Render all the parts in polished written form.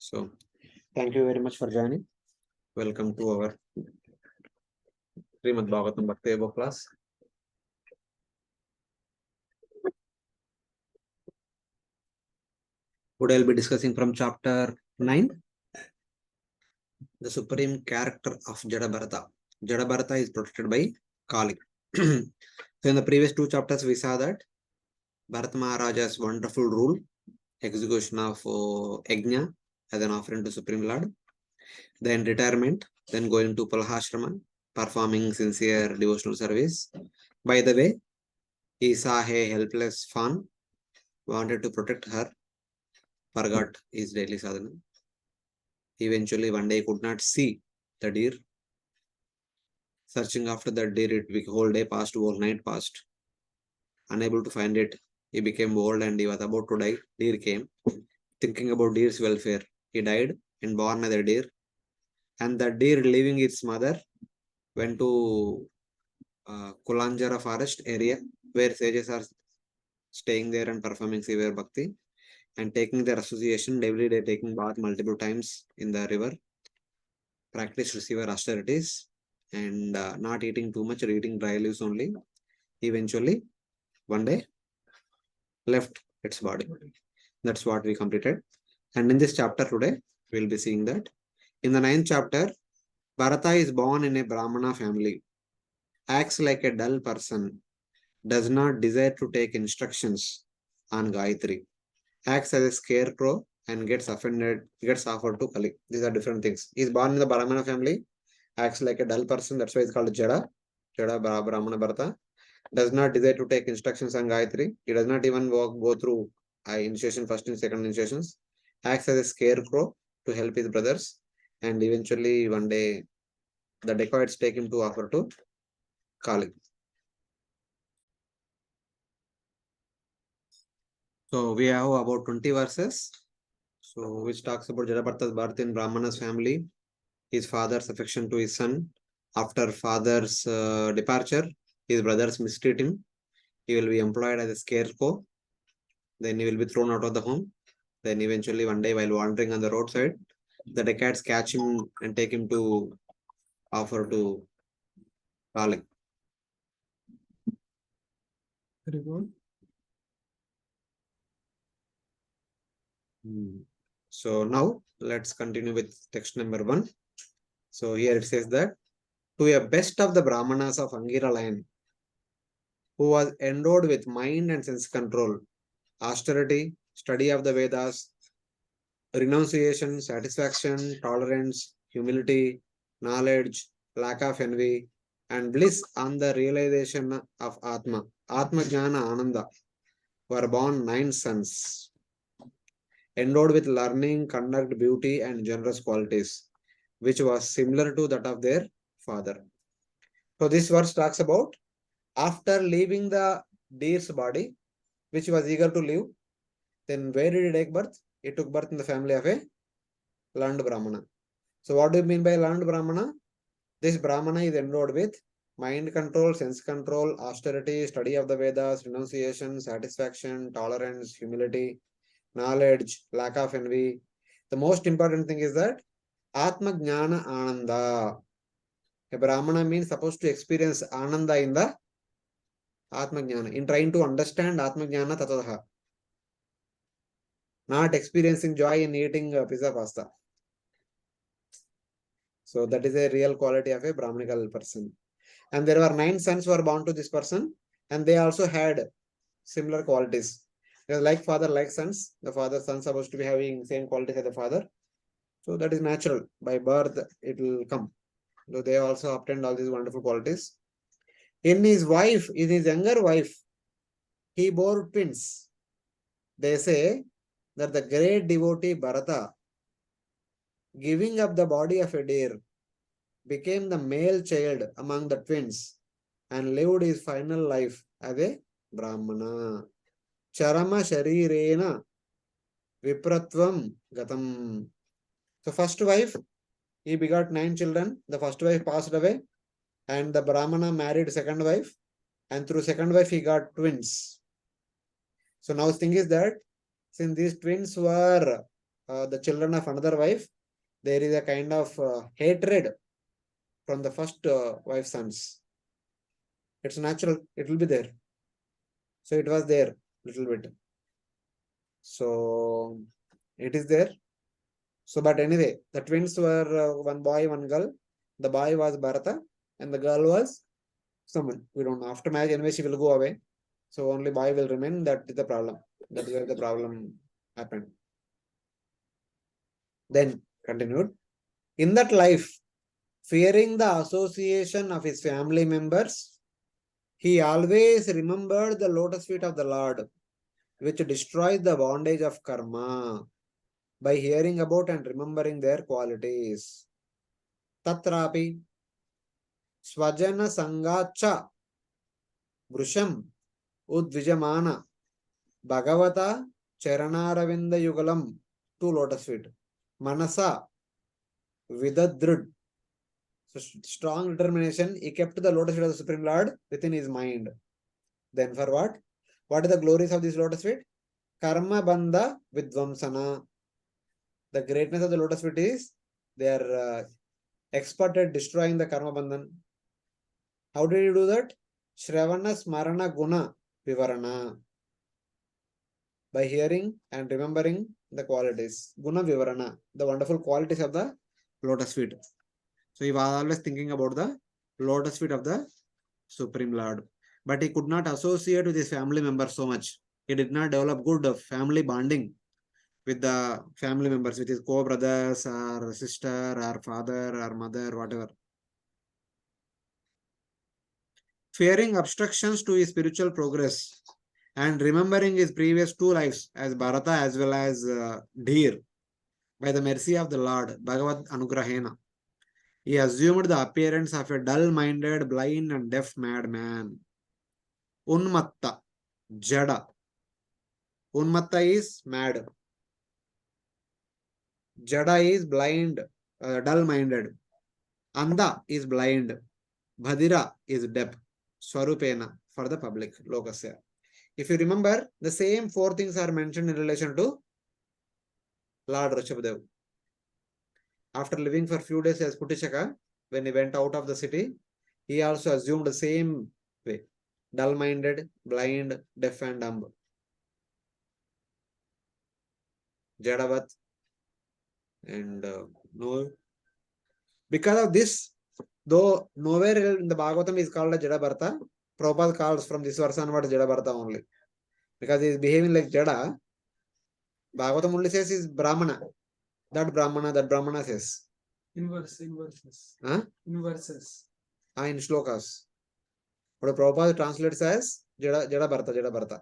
So, thank you very much for joining. Welcome to our Srimad Bhagavatam Bhakti Yoga class. Today I'll be discussing from chapter 9, the supreme character of Jada Bharata. Jada Bharata is protected by Kali. So, in the previous two chapters, we saw that Bharata Maharaja's wonderful rule, execution of Yajna as an offering to Supreme Lord, then retirement, then going to Palahashrama, performing sincere devotional service. By the way, he saw a helpless fawn, wanted to protect her, forgot his daily sadhana. Eventually, one day he could not see the deer. Searching after that deer, it whole day passed, whole night passed. Unable to find it, he became old and he was about to die. Deer came, thinking about deer's welfare. He died and born another deer. And the deer, leaving its mother, went to Kulanjara forest area where sages are staying there and performing severe bhakti and taking their association every day, taking bath multiple times in the river, practice receiver austerities and not eating too much or eating dry leaves only. Eventually, one day, left its body. That's what we completed. And in this chapter today, we'll be seeing that. In the 9th chapter, Bharata is born in a Brahmana family, acts like a dull person, does not desire to take instructions on Gayatri, acts as a scarecrow and gets offered to Kali. These are different things. He's born in the Brahmana family, acts like a dull person, that's why it's called Jada Brahmana Bharata. Does not desire to take instructions on Gayatri. He does not even go through initiation, first and second initiations. Acts as a scarecrow to help his brothers. And eventually, one day, the dacoits take him to offer to Kali. So, we have about 20 verses. So, which talks about Jadabharata's birth in Brahmana's family, his father's affection to his son. After father's departure, his brothers mistreat him. He will be employed as a scarecrow. Then he will be thrown out of the home. Then eventually one day while wandering on the roadside, the dacoits catch him and take him to offer to Kali. Very good. So now let's continue with text number 1. So here it says that to a best of the Brahmanas of Angira line, who was endowed with mind and sense control, austerity, study of the Vedas, renunciation, satisfaction, tolerance, humility, knowledge, lack of envy, and bliss on the realization of Atma, Atma Jnana Ananda, were born 9 sons, endowed with learning, conduct, beauty, and generous qualities, which was similar to that of their father. So this verse talks about after leaving the deer's body, which was eager to live, then where did he take birth? He took birth in the family of a learned Brahmana. So what do you mean by learned Brahmana? This Brahmana is endowed with mind control, sense control, austerity, study of the Vedas, renunciation, satisfaction, tolerance, humility, knowledge, lack of envy. The most important thing is that Atma Jnana Ananda. A Brahmana means supposed to experience Ananda in the Atma Jnana, in trying to understand Atma Jnana Tatadaha. Not experiencing joy in eating pizza pasta. So that is a real quality of a Brahmanical person. And there were 9 sons who were born to this person, and they also had similar qualities. Like father, like sons. The father's sons are supposed to be having same qualities as the father. So that is natural. By birth, it will come. So they also obtained all these wonderful qualities. In his younger wife, he bore twins. They say that the great devotee Bharata, giving up the body of a deer, became the male child among the twins and lived his final life as a Brahmana. Charama Sharirena Vipratvam Gatam. So first wife, he begot 9 children. The first wife passed away and the Brahmana married second wife, and through second wife he got twins. So now the thing is that since these twins were the children of another wife, there is a kind of hatred from the first wife's sons. It's natural, it will be there. So it was there little bit. So it is there. So, but anyway, the twins were one boy, one girl. The boy was Bharata, and the girl was someone. We don't know. After marriage, anyway, she will go away. So only boy will remain. That is the problem. That is where the problem happened. Then continued. In that life, fearing the association of his family members, he always remembered the lotus feet of the Lord, which destroys the bondage of karma by hearing about and remembering their qualities. Tatrapi Swajana Sangacha Brusham Udvijamana Bhagavata Charanaravinda Yugalam, two lotus feet. Manasa Vidadrud. So strong determination. He kept the lotus feet of the Supreme Lord within his mind. Then for what? What are the glories of this lotus feet? Karma Bandha Vidvamsana. The greatness of the lotus feet is they are expert at destroying the karma bandhan. How did he do that? Shravana Smarana Guna Vivarana. By hearing and remembering the qualities. Guna Vivarana. The wonderful qualities of the lotus feet. So he was always thinking about the lotus feet of the Supreme Lord. But he could not associate with his family members so much. He did not develop good family bonding with the family members, with his co-brothers or sister or father or mother, whatever. Fearing obstructions to his spiritual progress and remembering his previous two lives as Bharata as well as Dheer, by the mercy of the Lord, Bhagavad Anugrahena, he assumed the appearance of a dull-minded, blind and deaf madman. Unmatta, Jada. Unmatta is mad. Jada is blind, dull-minded. Anda is blind. Bhadira is deaf. Swarupena for the public. Lokasya. If you remember, the same four things are mentioned in relation to Lord Rishabhadev. After living for few days as Putishaka, when he went out of the city, he also assumed the same way. Dull-minded, blind, deaf and dumb. Jadavat. And no. Because of this, though nowhere in the Bhagavatam is called a Jada Bharata, Prabhupada calls from this verse onward Jada Bharata only. Because he is behaving like Jada, Bhagavatam only says is Brahmana. That Brahmana says. In verses. Huh? In verses. In shlokas. But Prabhupada translates as Jada Bharata.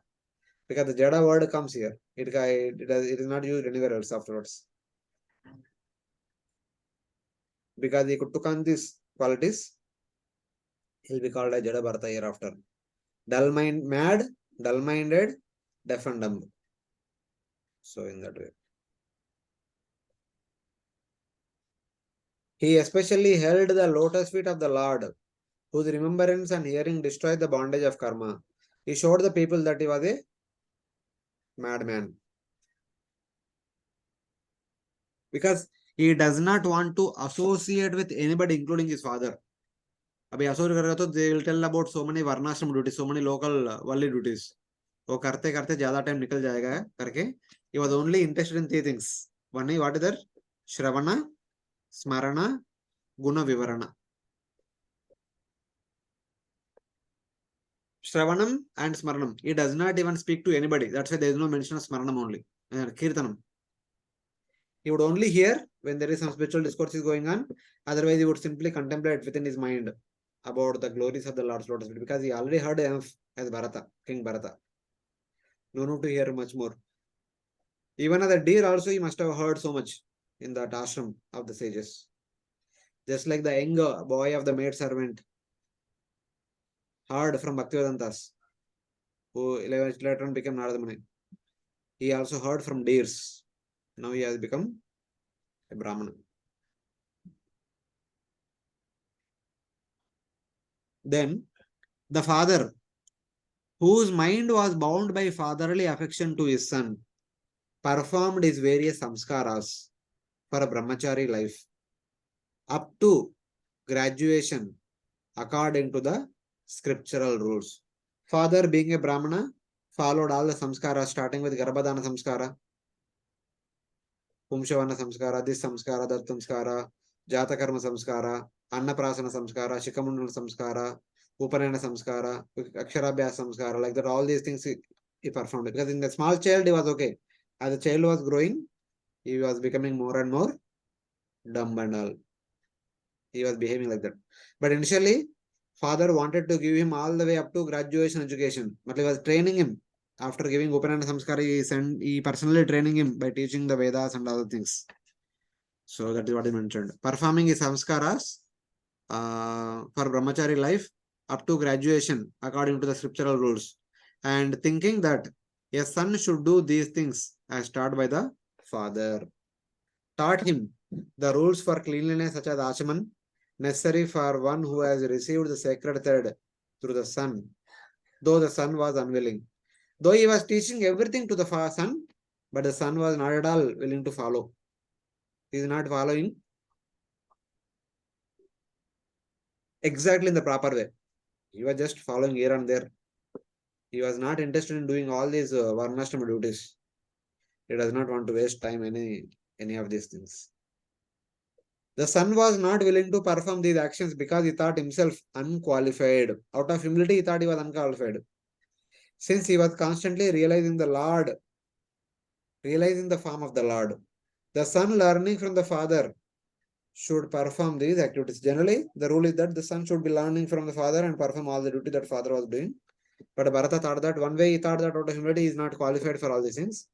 Because the Jada word comes here. It is not used anywhere else afterwards. Because he took on these qualities, he'll be called a Jada Bharata hereafter. Mad, dull-minded, deaf and dumb. So in that way. He especially held the lotus feet of the Lord, whose remembrance and hearing destroyed the bondage of karma. He showed the people that he was a madman. Because he does not want to associate with anybody, including his father. अभी असुर करेगा तो they will tell about so many varnashram duties, so many local worldly duties. वो करते करते ज्यादा time निकल जाएगा करके he was only interested in three things. One is what is that? Shravana, Smarana, Guna Vivarana. Shravanam and Smaranam. He does not even speak to anybody. That's why there is no mention of Smaranam only. Kirtanam. He would only hear when there is some spiritual discourse is going on. Otherwise, he would simply contemplate within his mind about the glories of the Lord's lotus feet because he already heard enough as Bharata, King Bharata. No need to hear much more. Even as a deer also, he must have heard so much in that ashram of the sages. Just like the young boy of the maid servant heard from Bhaktivedantas, who later on became Narada Muni. He also heard from deers. Now he has become a Brahmana. Then the father, whose mind was bound by fatherly affection to his son, performed his various samskaras for a brahmachari life up to graduation according to the scriptural rules. Father, being a Brahmana, followed all the samskara, starting with Garbhadana samskara, Pumshavana samskara, this samskara, that samskara, Jatakarma samskara, Annaprasana samskara, Shikamundala samskara, Upanayana samskara, Aksharabhyas samskara, like that, all these things he performed. Because in the small child, he was okay. As the child was growing, he was becoming more and more dumb and all. He was behaving like that. But initially, father wanted to give him all the way up to graduation education. But he was training him. After giving Upanayana Samskara, he personally training him by teaching the Vedas and other things. So that is what he mentioned. Performing his samskaras for brahmachari life up to graduation according to the scriptural rules. And thinking that a son should do these things as taught by the father. Taught him the rules for cleanliness such as achaman, necessary for one who has received the sacred thread through the son, though the son was unwilling. Though he was teaching everything to the son, but the son was not at all willing to follow. He is not following exactly in the proper way. He was just following here and there. He was not interested in doing all these varnashrama duties. He does not want to waste time any of these things. The son was not willing to perform these actions because he thought himself unqualified. Out of humility, he thought he was unqualified. Since he was constantly realizing the form of the Lord. The son learning from the father should perform these activities. Generally, the rule is that the son should be learning from the father and perform all the duty that father was doing. But Bharata thought that one way he thought that out of humility he is not qualified for all these things.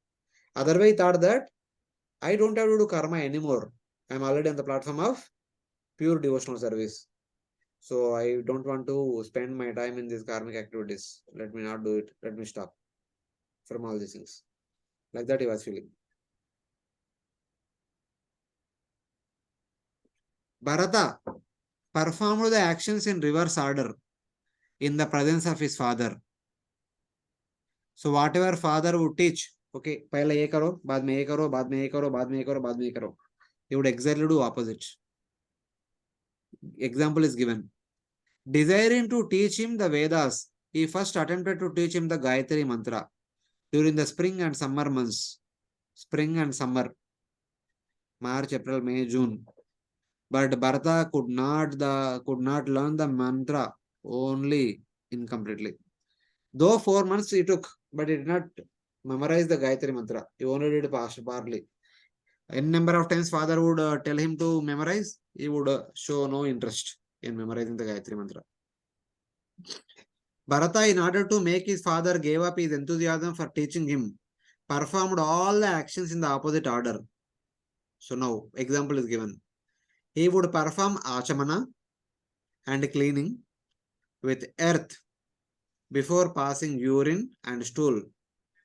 Other way he thought that I don't have to do karma anymore. I'm already on the platform of pure devotional service. So I don't want to spend my time in these karmic activities. Let me not do it. Let me stop from all these things. Like that he was feeling. Bharata performed the actions in reverse order in the presence of his father. So whatever father would teach, okay, पहले ये करो, बाद में ये करो, बाद में ये करो, बाद में ये करो, बाद में ये करो. He would exactly do opposite. Example is given. Desiring to teach him the Vedas, he first attempted to teach him the Gayatri mantra during the spring and summer months. Spring and summer, March, April, May, June. But Bharata could not learn the mantra only incompletely. Though 4 months he took, but he did not memorize the Gayatri mantra. He only did partly. N number of times father would tell him to memorize, he would show no interest in memorizing the Gayatri mantra. Bharata, in order to make his father gave up his enthusiasm for teaching him, performed all the actions in the opposite order. So now, example is given. He would perform achamana and cleaning with earth before passing urine and stool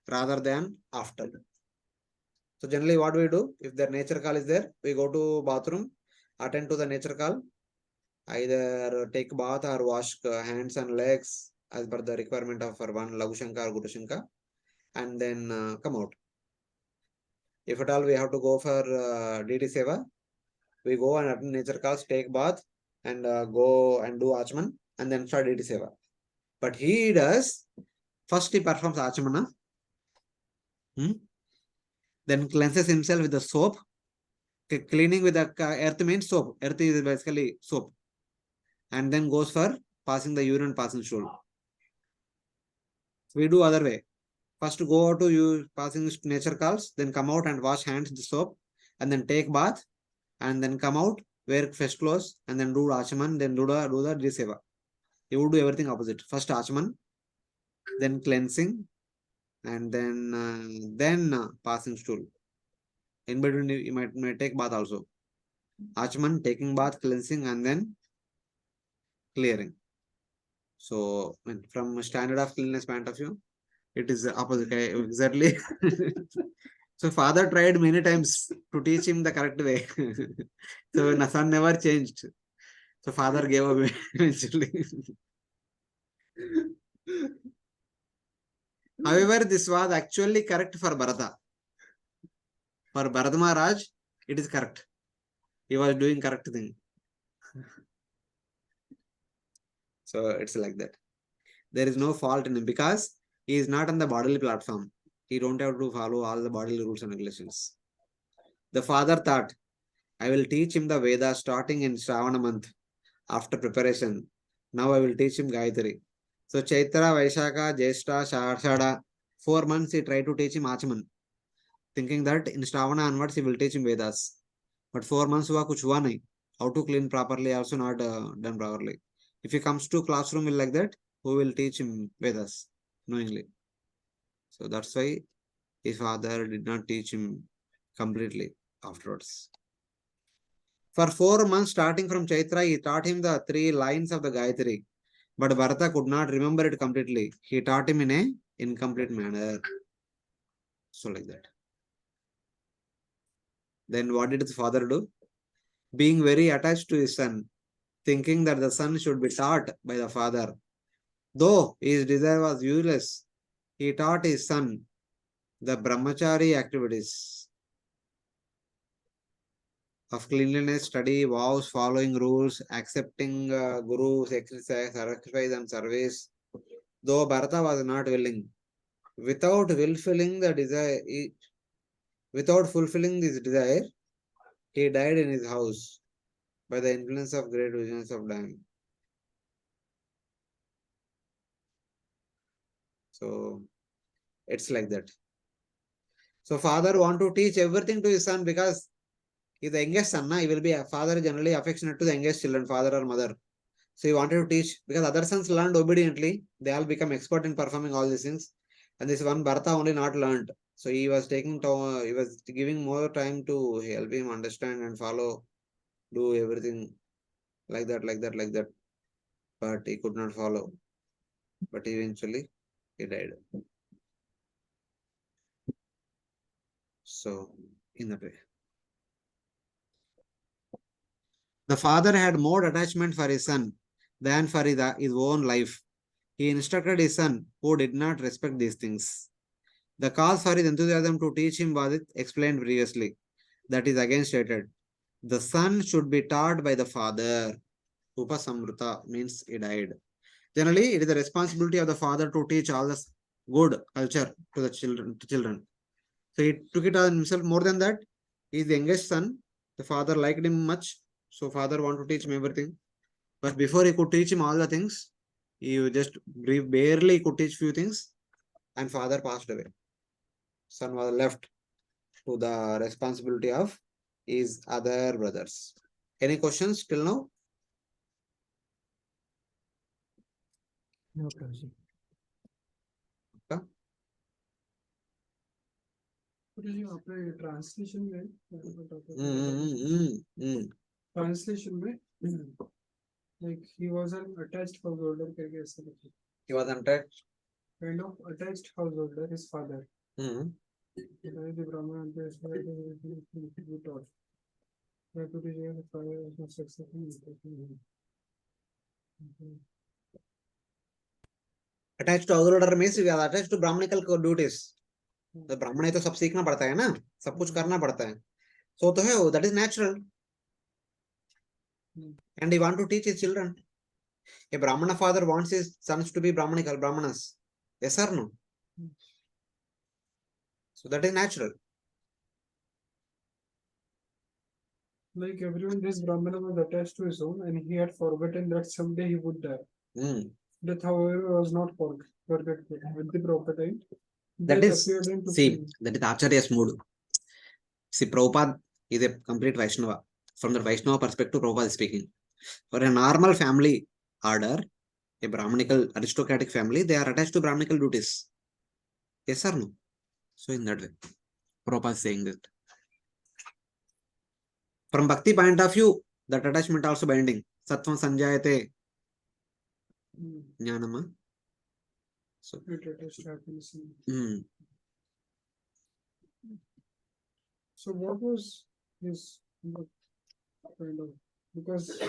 rather than after. So generally what we do, if the nature call is there, we go to bathroom, attend to the nature call, either take bath or wash hands and legs as per the requirement of for one Lagushanka or Gurushanka, and then come out. If at all we have to go for DD Seva, we go and attend nature calls, take bath, and go and do Achman, and then start DD Seva. But he does, first he performs Achmana, then cleanses himself with the soap. Cleaning with the earth means soap. Earth is basically soap. And then goes for passing the urine, passing stool. We do other way. First go to you passing nature calls, then come out and wash hands with soap, and then take bath, and then come out, wear fresh clothes, and then do Achman, then do the Diseva. You would do everything opposite. First Achman, then cleansing, and then passing stool. In between you might take bath also. Achman, taking bath, cleansing, and then clearing. So from standard of cleanliness point of view, it is the opposite exactly. So father tried many times to teach him the correct way. So the son never changed. So father gave up eventually. However, this was actually correct for Bharata. For Bharat Maharaj, it is correct. He was doing correct thing. So it's like that. There is no fault in him because he is not on the bodily platform. He don't have to follow all the bodily rules and regulations. The father thought, I will teach him the Vedas starting in Shravana month after preparation. Now I will teach him Gayatri. So Chaitra, Vaishaka, Jyeshta, Shashada, 4 months he tried to teach him Achaman, thinking that in Shravana onwards he will teach him Vedas. But 4 months हुआ कुछ हुआ नहीं. How to clean properly also not done properly. If he comes to classroom will like that, who will teach him Vedas knowingly? So that's why his father did not teach him completely afterwards. For 4 months, starting from Chaitra, he taught him the 3 lines of the Gayatri. But Bharata could not remember it completely. He taught him in a incomplete manner. So like that. Then what did the father do? Being very attached to his son, thinking that the son should be taught by the father. Though his desire was useless, he taught his son the brahmachari activities of cleanliness, study, vows, following rules, accepting gurus, exercise, sacrifice, and service. Though Bharata was not willing, without fulfilling the desire, without fulfilling this desire, he died in his house by the influence of great visions of dying. So it's like that. So father want to teach everything to his son because he's the youngest son. He will be a father generally affectionate to the youngest children, father or mother. So he wanted to teach because other sons learned obediently. They all become expert in performing all these things. And this one Bharata only not learned. So he was he was giving more time to help him understand and follow, do everything like that, like that, like that. But he could not follow. But eventually he died. So in that way. The father had more attachment for his son than for his own life. He instructed his son, who did not respect these things. The cause for his enthusiasm to teach him was explained previously. That is again stated. The son should be taught by the father. Upasamruta means he died. Generally, it is the responsibility of the father to teach all the good culture to the children. So he took it on himself. More than that, he is the youngest son. The father liked him much. So father want to teach him everything. But before he could teach him all the things, he just barely could teach few things, and father passed away. Son was left to the responsibility of his other brothers. Any questions till now? No, Prabhuji. Okay. Prabhuji, आपने translation में translation में like he was an attached householder करके ऐसा लिखा. He was attached. Kind of attached householder, his father. Mm. The Brahmana taught. The father was not successful. Attached to householder means we are attached to Brahmanical duties. तो ब्राह्मण है तो सब सीखना पड़ता है ना, सब कुछ करना पड़ता है. So तो है वो, that is natural. And he want to teach his children. A Brahmana father wants his sons to be Brahmanical, Brahmanas. Yes or no? So that is natural. Like everyone, this Brahmana was attached to his own, and he had forgotten that someday he would die. Death, however, was not forgotten. At the proper time, That death is, appeared in that is Acharya's mood. See, Prabhupada is a complete Vaishnava. From the Vaishnava perspective, Prabhupada is speaking. For a normal family order, a Brahmanical aristocratic family, they are attached to Brahmanical duties. Yes or no? So in that way, Prabhupada is saying that. From Bhakti point of view, that attachment also binding. Sattvam sanjayate jnanama. So, So what was his kind of, because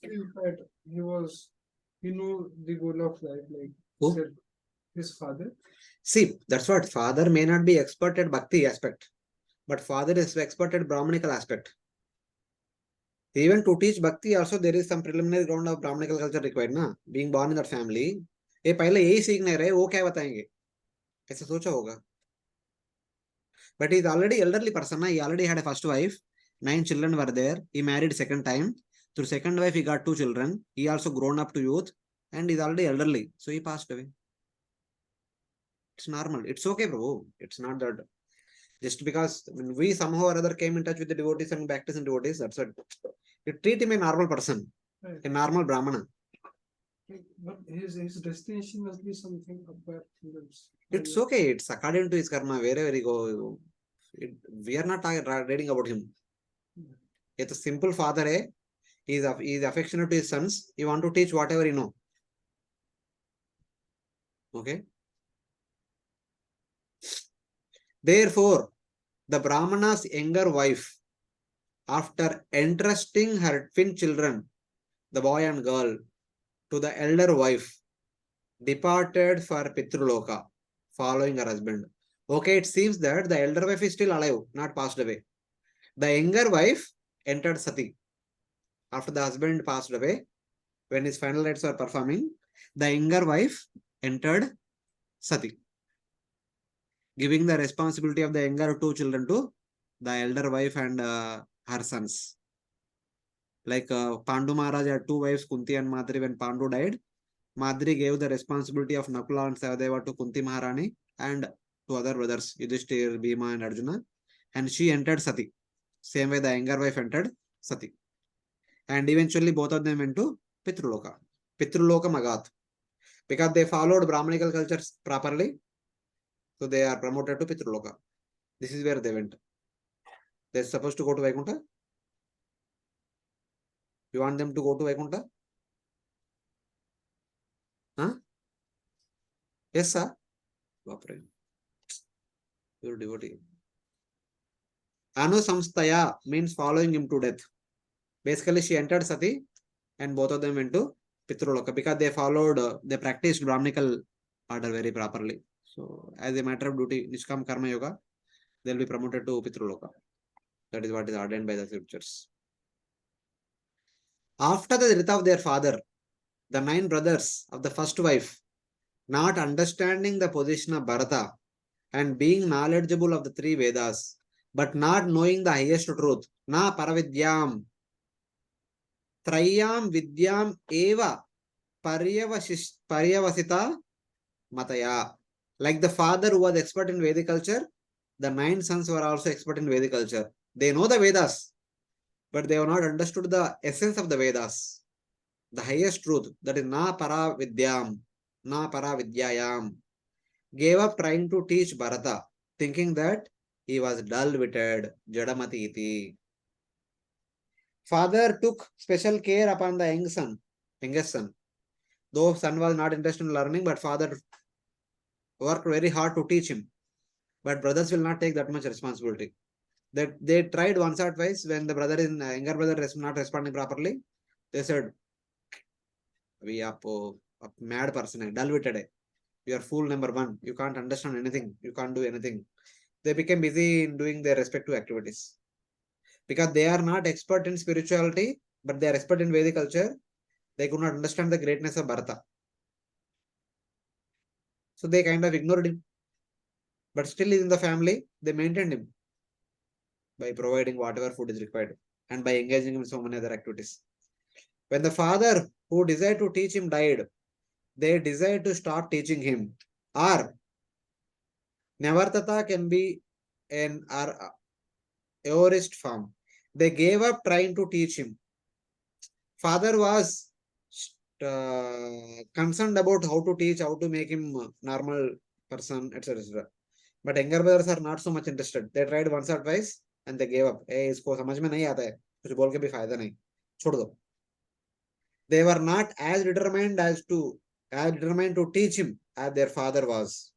in fact he knew the goal of life, like who? His father. See, that's what father may not be expert at Bhakti aspect, but father is expert at Brahmanical aspect. Even to teach bhakti also there is some preliminary ground of Brahmanical culture required ना. Being born in that family, ये पहले यही सीखने रहे वो क्या बताएंगे ऐसा सोचा होगा. But he is already elderly person ना. He already had a first wife, 9 children were there. He married second time. Through second wife he got 2 children. He also grown up to youth and is already elderly, so he passed away. It's normal. It's okay, bro. It's not that just because we somehow or other came in touch with the devotees and practice in devotees. That's it. You treat him a normal person, Right. a normal Brahmana. But his destination must be something up there. It's okay. It's according to his karma. Wherever he go, we are not reading about him. It's a simple father. He is affectionate to his sons. He want to teach whatever he know. Okay. Therefore, the Brahmana's younger wife, after entrusting her twin children, the boy and girl, to the elder wife, departed for Pitruloka, following her husband. Okay, it seems that the elder wife is still alive, not passed away. The younger wife entered Sati. After the husband passed away, when his final rites were performing, the younger wife entered Sati, giving the responsibility of the younger 2 children to the elder wife and her sons. Like Pandu Maharaj had 2 wives, Kunti and Madri. When Pandu died, Madri gave the responsibility of Nakula and Sahadeva to Kunti Maharani and to other brothers, Yudhishthir, Bhima and Arjuna. And she entered Sati. Same way the younger wife entered Sati. And eventually both of them went to Pitruloka. Pitruloka Magat. Because they followed Brahmanical cultures properly, so they are promoted to Pitruloka. This is where they went. They're supposed to go to Vaikuntha. You want them to go to Vaikuntha? Huh? Yes, sir. You're devotee. Anu Samstaya means following him to death. Basically, she entered Sati and both of them went to Pitruloka because they followed, they practiced Brahmanical order very properly. So, as a matter of duty, Nishkam Karma Yoga, they'll be promoted to Pitruloka. That is what is ordained by the scriptures. After the death of their father, the 9 brothers of the first wife, not understanding the position of Bharata and being knowledgeable of the 3 Vedas, but not knowing the highest truth, na paravidyam, trayam vidyam eva paryavasita mataya. Like the father who was expert in Vedic culture, the 9 sons were also expert in Vedic culture. They know the Vedas, but they have not understood the essence of the Vedas, the highest truth, that is na paravidyam, na paravidyayam. Gave up trying to teach Bharata, thinking that he was dull-witted, jadamati iti. Father took special care upon the youngest son. Though son was not interested in learning, but father worked very hard to teach him. But brothers will not take that much responsibility. That they tried once or twice when the younger brother is not responding properly. They said, "We are a mad person, dull-witted. You are fool number one. You can't understand anything. You can't do anything." They became busy in doing their respective activities. Because they are not expert in spirituality, but they are expert in Vedic culture, they could not understand the greatness of Bharata. So they kind of ignored him. But still in the family, they maintained him by providing whatever food is required and by engaging him in so many other activities. When the father who desired to teach him died, they desired to stop teaching him. Or Navartata can be an aorist form. They gave up trying to teach him. Father was concerned about how to teach, how to make him a normal person, etc. But younger brothers are not so much interested. They tried once or twice and they gave up. Hey, इसको समझ में नहीं आता है, कुछ बोल के भी फायदा नहीं, छोड़ दो. They were not as determined to teach him as their father was.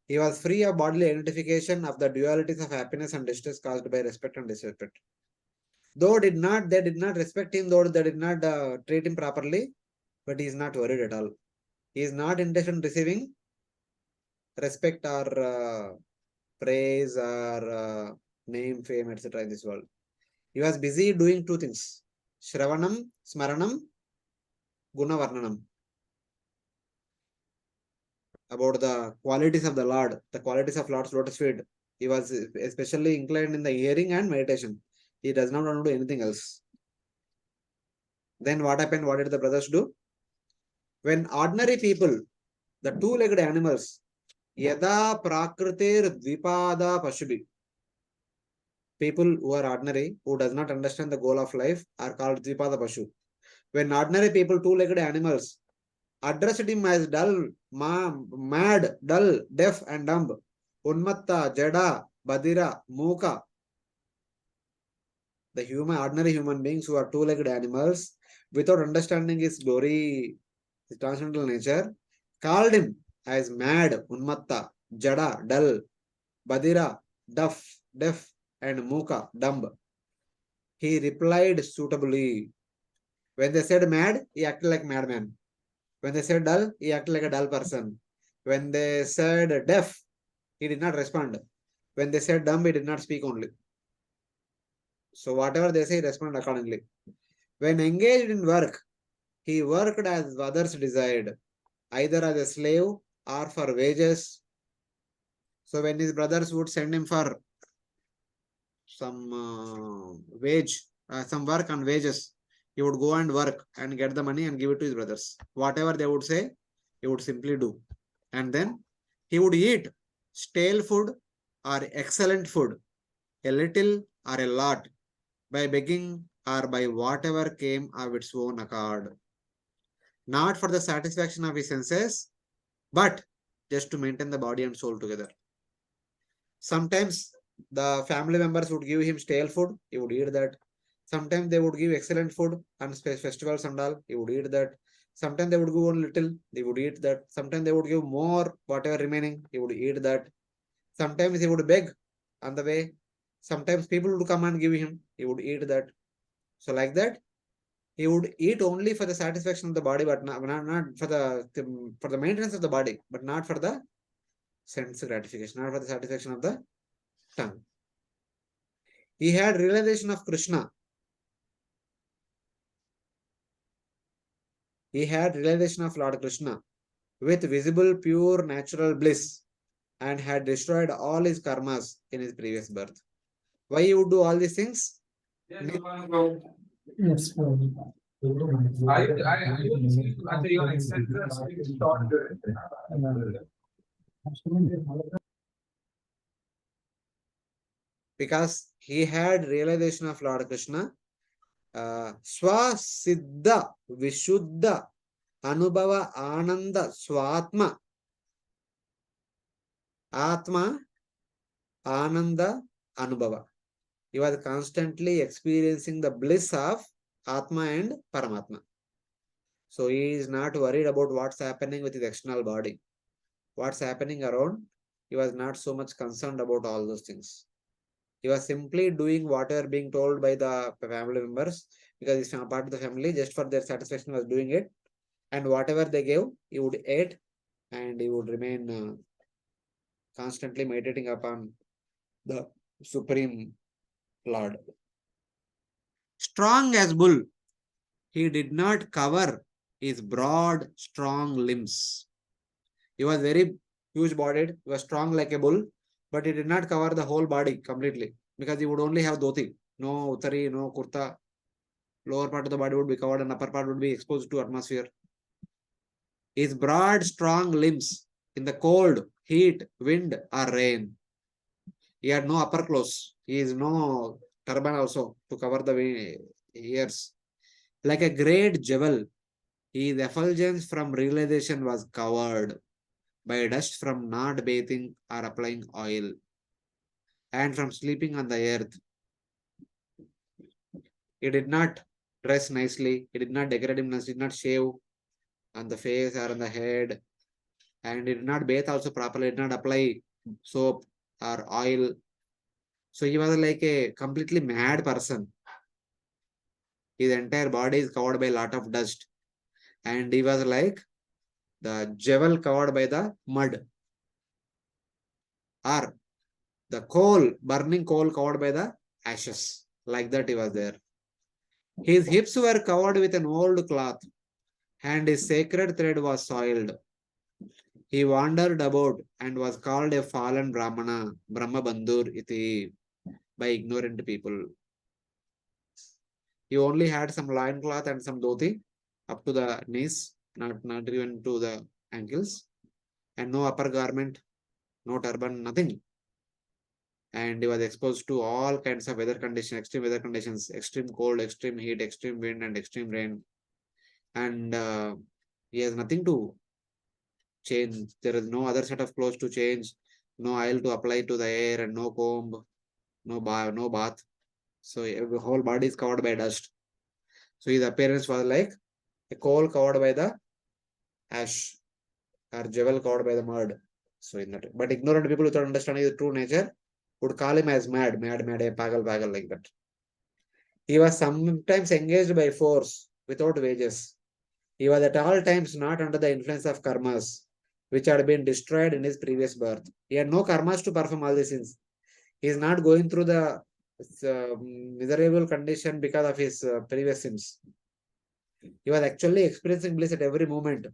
He was free of bodily identification of the dualities of happiness and distress caused by respect and disrespect. Though they did not respect him, though they did not treat him properly, but he is not worried at all. He is not interested in receiving respect or praise or name, fame, etc. in this world. He was busy doing two things. Shravanam, Smaranam, Gunavarnanam. About the qualities of the Lord, the qualities of Lord's lotus feet. He was especially inclined in the hearing and meditation. He does not want to do anything else. Then what happened? What did the brothers do? When ordinary people, the two-legged animals, Yada Prakritir Dvipada Pashubi, people who are ordinary, who does not understand the goal of life, are called Dvipada Pashu. When ordinary people, two-legged animals, addressed him as dull, mad, dull, deaf and dumb, Unmatta, Jada, Badira, Muka, the ordinary human beings who are two-legged animals, without understanding his glory, his transcendental nature, called him as mad, Unmatta, Jada, dull, Badira, deaf, and Muka, dumb. He replied suitably. When they said mad, he acted like madman. When they said dull, he acted like a dull person. When they said deaf, he did not respond. When they said dumb, he did not speak only. So whatever they say, he responded accordingly. When engaged in work, he worked as others desired, either as a slave or for wages. So when his brothers would send him for some some work on wages, he would go and work and get the money and give it to his brothers. Whatever they would say, he would simply do. And then he would eat stale food or excellent food, a little or a lot, by begging or by whatever came of its own accord. Not for the satisfaction of his senses, but just to maintain the body and soul together. Sometimes the family members would give him stale food, he would eat that. Sometimes they would give excellent food on festivals and all, he would eat that. Sometimes they would give a little, he would eat that. Sometimes they would give more, whatever remaining, he would eat that. Sometimes he would beg on the way. Sometimes people would come and give him, he would eat that. So like that, he would eat only for the satisfaction of the body, but not for the maintenance of the body, but not for the sense gratification, not for the satisfaction of the tongue. He had realization of Krishna. He had realization of Lord Krishna with visible, pure, natural bliss, and had destroyed all his karmas in his previous birth. Why he would do all these things? Yes, Because he had realization of Lord Krishna, Swasiddha Vishuddha Anubhava Ananda Swatma Atma Ananda Anubhava. He was constantly experiencing the bliss of Atma and Paramatma. So he is not worried about what's happening with his external body. What's happening around, he was not so much concerned about all those things. He was simply doing whatever being told by the family members, because he's part of the family, just for their satisfaction was doing it. And whatever they gave, he would eat and he would remain constantly meditating upon the Supreme Lord. Strong as bull, he did not cover his broad, strong limbs. He was very huge bodied, he was strong like a bull, but he did not cover the whole body completely, because he would only have dhoti, no uttari, no kurta. Lower part of the body would be covered and upper part would be exposed to atmosphere. His broad, strong limbs in the cold, heat, wind, or rain. He had no upper clothes. He is no turban also to cover the ears. Like a great jewel, his effulgence from realization was covered by dust from not bathing or applying oil, and from sleeping on the earth. He did not dress nicely. He did not decorate himself. He did not shave on the face or on the head. And he did not bathe also properly. He did not apply soap or oil. So he was like a completely mad person. His entire body is covered by a lot of dust. And he was like the jewel covered by the mud, or The coal, burning coal covered by the ashes. Like that he was there. His hips were covered with an old cloth, and his sacred thread was soiled. He wandered about and was called a fallen Brahmana, Brahma Bandhur iti, by ignorant people. He only had some loincloth and some dhoti up to the knees, not even to the ankles, and no upper garment, no turban, nothing. And he was exposed to all kinds of weather conditions, extreme weather conditions, extreme cold, extreme heat, extreme wind, and extreme rain. And he has nothing to change. There is no other set of clothes to change, no oil to apply to the hair, and no comb, no bath. So the whole body is covered by dust. So his appearance was like a coal covered by the ash, or jewel covered by the mud. So in that, but ignorant people without understanding his true nature would call him as mad, pagal, like that. He was sometimes engaged by force without wages. He was at all times not under the influence of karmas, which had been destroyed in his previous birth. He had no karmas to perform all these sins. He is not going through the miserable condition because of his previous sins. He was actually experiencing bliss at every moment.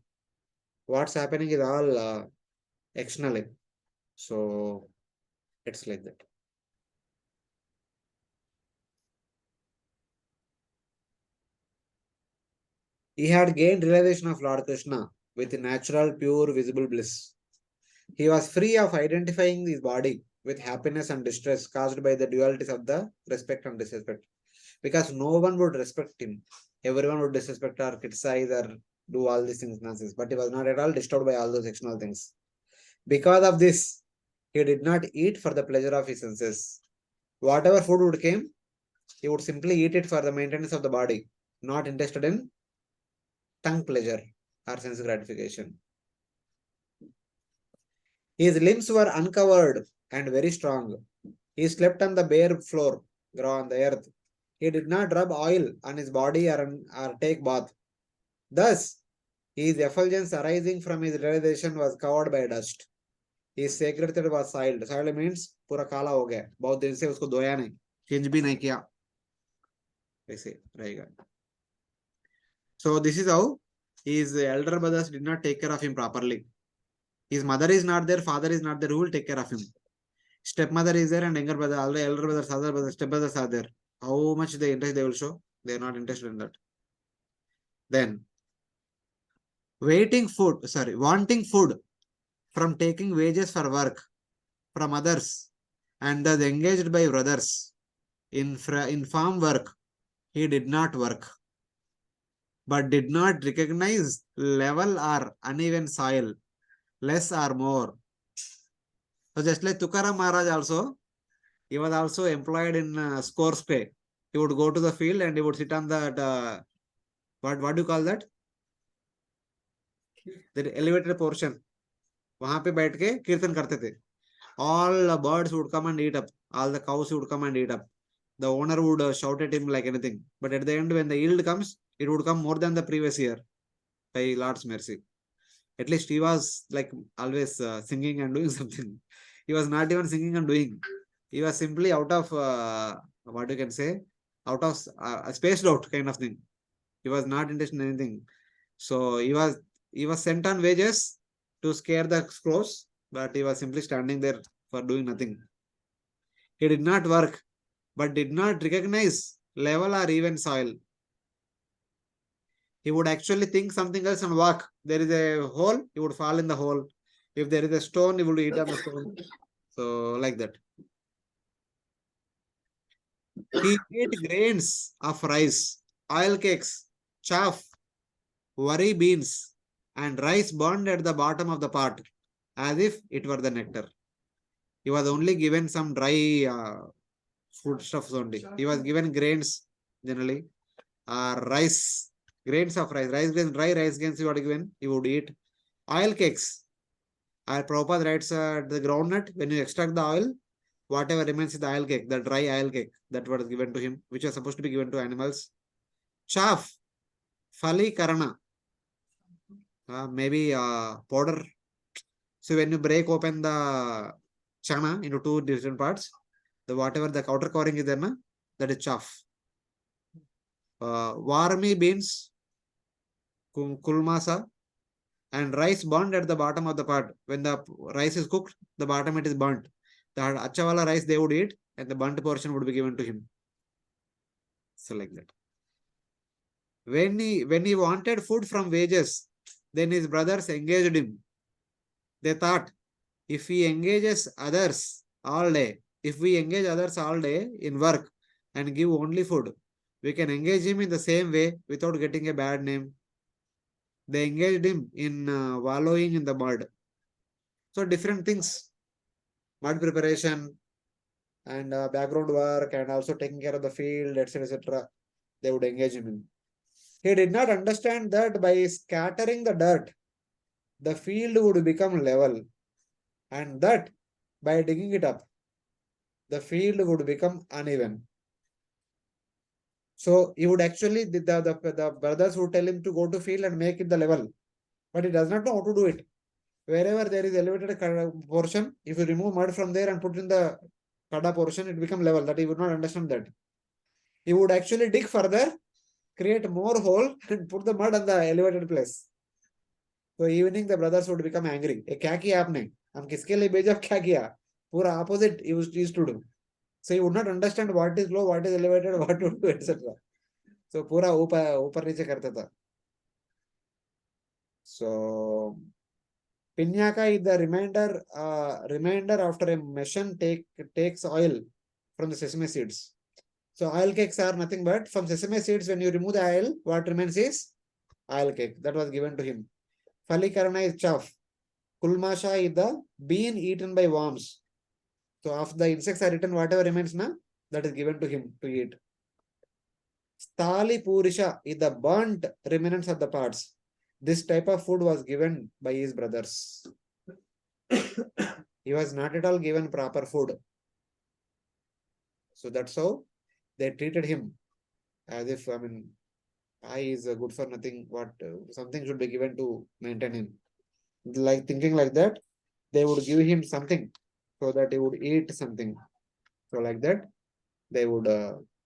What's happening is all externally. So it's like that. He had gained realization of Lord Krishna with natural, pure, visible bliss. He was free of identifying his body with happiness and distress caused by the dualities of the respect and disrespect. Because no one would respect him. Everyone would disrespect or criticize or do all these things nonsense. But he was not at all disturbed by all those external things. Because of this, he did not eat for the pleasure of his senses. Whatever food would came, he would simply eat it for the maintenance of the body, not interested in tongue pleasure or sense gratification. His limbs were uncovered and very strong. He slept on the bare floor, on the earth. He did not rub oil on his body or take bath. Thus, his effulgence arising from his realization was covered by dust. His sacred thread was soiled. Soiled means पूरा काला हो गया. बहुत दिन से उसको धोया नहीं, चेंज भी नहीं किया. ऐसे रहेगा. So this is how his elder brothers did not take care of him properly. His mother is not there, father is not there. Who will take care of him? Stepmother is there and younger brother, all the elder brothers, other brothers, stepbrothers are there. How much they interest they will show? They are not interested in that. Then wanting food from taking wages for work from others and thus engaged by brothers in farm work, he did not work, but did not recognize level or uneven soil, less or more. So just like Tukaram Maharaj also, he was also employed in scores pay. He would go to the field and he would sit on that, what do you call that? The elevated portion. वहां पे बैठ के कीर्तन करते थे. All the birds would come and eat up. All the cows would come and eat up. The owner would shout at him like anything. But at the end, when the yield comes, it would come more than the previous year by Lord's mercy. At least he was like always singing and doing something. He was not even singing and doing. He was simply out of what you can say, out of a spaced out kind of thing. He was not interested in anything. So he was sent on wages to scare the crows, but he was simply standing there for doing nothing. He did not work, but did not recognize level or even soil. He would actually think something else and walk. There is a hole, he would fall in the hole. If there is a stone, he would eat on the stone. So like that. He ate grains of rice, oil cakes, chaff, worry beans, and rice burned at the bottom of the pot, as if it were the nectar. He was only given some dry foodstuffs only. He was given grains generally, rice, grains of rice grains, dry rice grains he was given, he would eat. Oil cakes. Prabhupada writes the groundnut, when you extract the oil, whatever remains is the oil cake, the dry oil cake that was given to him, which was supposed to be given to animals. Chaff, fali karana, maybe powder. So when you break open the chana into two different parts. The whatever the outer covering is there, na, that is chaff. Warmi beans, kulmasa, and rice burnt at the bottom of the pot. When the rice is cooked, the bottom it is burnt. The achavala rice they would eat, and the burnt portion would be given to him. So like that. When he wanted food from wages, then his brothers engaged him. They thought, if he engages others all day, if we engage others all day in work and give only food, we can engage him in the same way without getting a bad name. They engaged him in wallowing in the mud. So different things, mud preparation and background work and also taking care of the field, etc., etc. They would engage him in. He did not understand that by scattering the dirt, the field would become level, and that by digging it up, the field would become uneven. So he would actually, the brothers would tell him to go to field and make it the level, but he does not know how to do it. Wherever there is elevated portion, if you remove mud from there and put in the kada portion, it become level. That he would not understand that. He would actually dig further, create more hole and put the mud on the elevated place. So evening the brothers would become angry. A क्या किया आपने? हम किसके लिए भेजा क्या किया? पूरा opposite he used to do. So he would not understand what is low, what is elevated, what to do, etc. So पूरा ऊपर नीचे करता था. So Pinyaka is the remainder after a machine takes oil from the sesame seeds. So oil cakes are nothing but from sesame seeds. When you remove the oil, what remains is oil cake. That was given to him. Falikarana is chaff. Kulmasha is the bean eaten by worms. So after the insects are eaten, whatever remains na, that is given to him to eat. Stali Purisha is the burnt remnants of the parts. This type of food was given by his brothers. He was not at all given proper food. So that's how they treated him as if, I is good for nothing. What something should be given to maintain him. Like thinking like that, they would give him something so that he would eat something. So like that, they would